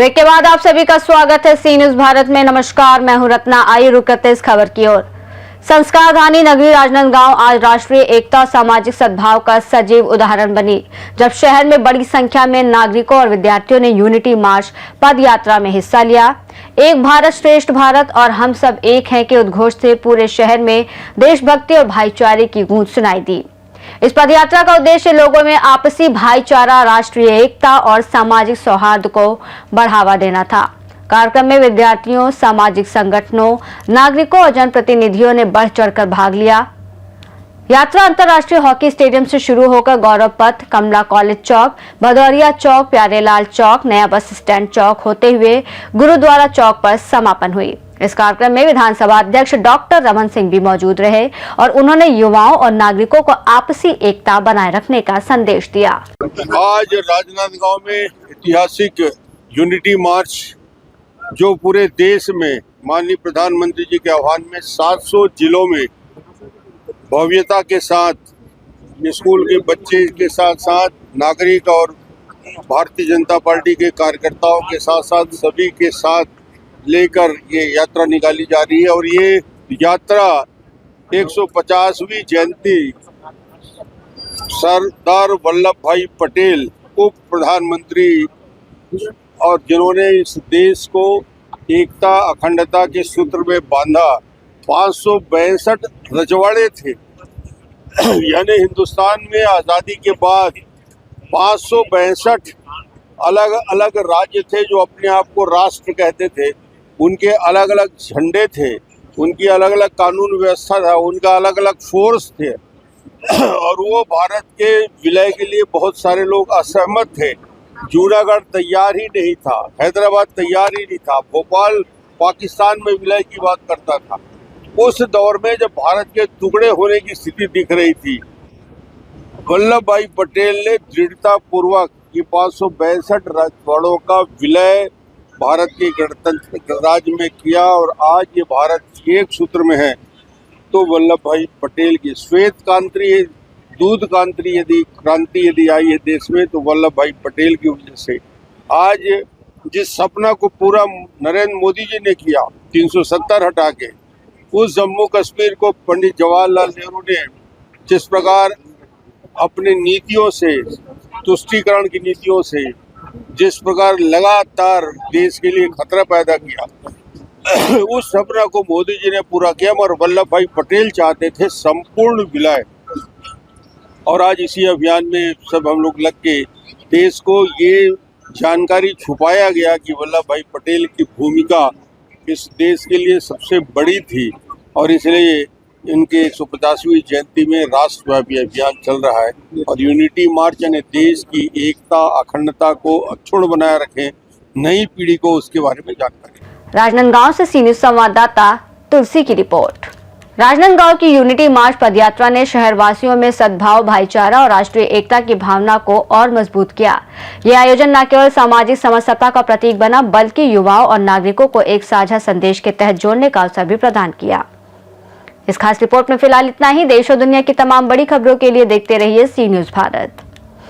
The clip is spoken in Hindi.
ब्रेक के बाद आप सभी का स्वागत है सी न्यूज भारत में। नमस्कार, मैं हूं रत्ना। आइए रुक करते हैं इस खबर की ओर। संस्कार धानी नगरी राजनांदगांव आज राष्ट्रीय एकता और सामाजिक सद्भाव का सजीव उदाहरण बनी, जब शहर में बड़ी संख्या में नागरिकों और विद्यार्थियों ने यूनिटी मार्च पद यात्रा में हिस्सा लिया। एक भारत श्रेष्ठ भारत और हम सब एक हैं के उद्घोष से पूरे शहर में देशभक्ति और भाईचारे की गूंज सुनाई दी। इस पदयात्रा का उद्देश्य लोगों में आपसी भाईचारा, राष्ट्रीय एकता और सामाजिक सौहार्द को बढ़ावा देना था। कार्यक्रम में विद्यार्थियों, सामाजिक संगठनों, नागरिकों और जनप्रतिनिधियों ने बढ़ चढ़कर भाग लिया। यात्रा अंतर्राष्ट्रीय हॉकी स्टेडियम से शुरू होकर गौरव पथ, कमला कॉलेज चौक, भदौरिया चौक, प्यारेलाल चौक, नया बस स्टैंड चौक होते हुए गुरुद्वारा चौक पर समापन हुई। इस कार्यक्रम में विधानसभा अध्यक्ष डॉक्टर रमन सिंह भी मौजूद रहे और उन्होंने युवाओं और नागरिकों को आपसी एकता बनाए रखने का संदेश दिया। आज राजनांदगांव में ऐतिहासिक यूनिटी मार्च जो पूरे देश में माननीय प्रधानमंत्री जी के आह्वान में 700 जिलों में भव्यता के साथ स्कूल के बच्चे के साथ साथ नागरिक और भारतीय जनता पार्टी के कार्यकर्ताओं के साथ साथ सभी के साथ लेकर ये यात्रा निकाली जा रही है। और ये यात्रा 150वीं जयंती सरदार वल्लभ भाई पटेल उप प्रधानमंत्री और जिन्होंने इस देश को एकता अखंडता के सूत्र में बांधा, 562 रजवाड़े थे। यानी हिंदुस्तान में आज़ादी के बाद 562 अलग अलग राज्य थे जो अपने आप को राष्ट्र कहते थे। उनके अलग अलग झंडे थे, उनकी अलग अलग कानून व्यवस्था था, उनका अलग अलग फोर्स थे। और वो भारत के विलय के लिए बहुत सारे लोग असहमत थे। जूनागढ़ तैयार ही नहीं था, हैदराबाद तैयार ही नहीं था, भोपाल पाकिस्तान में विलय की बात करता था। उस दौर में जब भारत के टुकड़े होने की स्थिति दिख रही थी, वल्लभ भाई पटेल ने दृढ़ता पूर्वक ये 562 रजवाड़ों का विलय भारत के गणतंत्र राज्य में किया। और आज ये भारत एक सूत्र में है तो वल्लभ भाई पटेल की श्वेत क्रांति, दूध क्रांति यदि आई है देश में तो वल्लभ भाई पटेल की वजह से। आज जिस सपना को पूरा नरेंद्र मोदी जी ने किया 370 हटा के, उस जम्मू कश्मीर को पंडित जवाहरलाल नेहरू ने जिस प्रकार अपने नीतियों से, तुष्टीकरण की नीतियों से जिस प्रकार लगातार देश के लिए खतरा पैदा किया, उस सपना को मोदी जी ने पूरा किया। और वल्लभ भाई पटेल चाहते थे संपूर्ण विलय। और आज इसी अभियान में सब हम लोग लग के देश को ये जानकारी छुपाया गया कि वल्लभ भाई पटेल की भूमिका इस देश के लिए सबसे बड़ी थी। और इसलिए इनके 150वीं जयंती में राष्ट्रव्यापी अभियान चल रहा है। और यूनिटी मार्च यानी देश की एकता अखंडता को अक्षुण्ण बनाए रखें, नई पीढ़ी को उसके बारे में जानकारी। राजनांदगांव से सी न्यूज संवाददाता तुलसी की रिपोर्ट। राजनांदगांव की यूनिटी मार्च पदयात्रा ने शहरवासियों में सद्भाव, भाईचारा और राष्ट्रीय एकता की भावना को और मजबूत किया। यह आयोजन न केवल सामाजिक समरसता का प्रतीक बना, बल्कि युवाओं और नागरिकों को एक साझा संदेश के तहत जोड़ने का अवसर भी प्रदान किया। इस खास रिपोर्ट में फिलहाल इतना ही। देश और दुनिया की तमाम बड़ी खबरों के लिए देखते रहिए सी न्यूज भारत।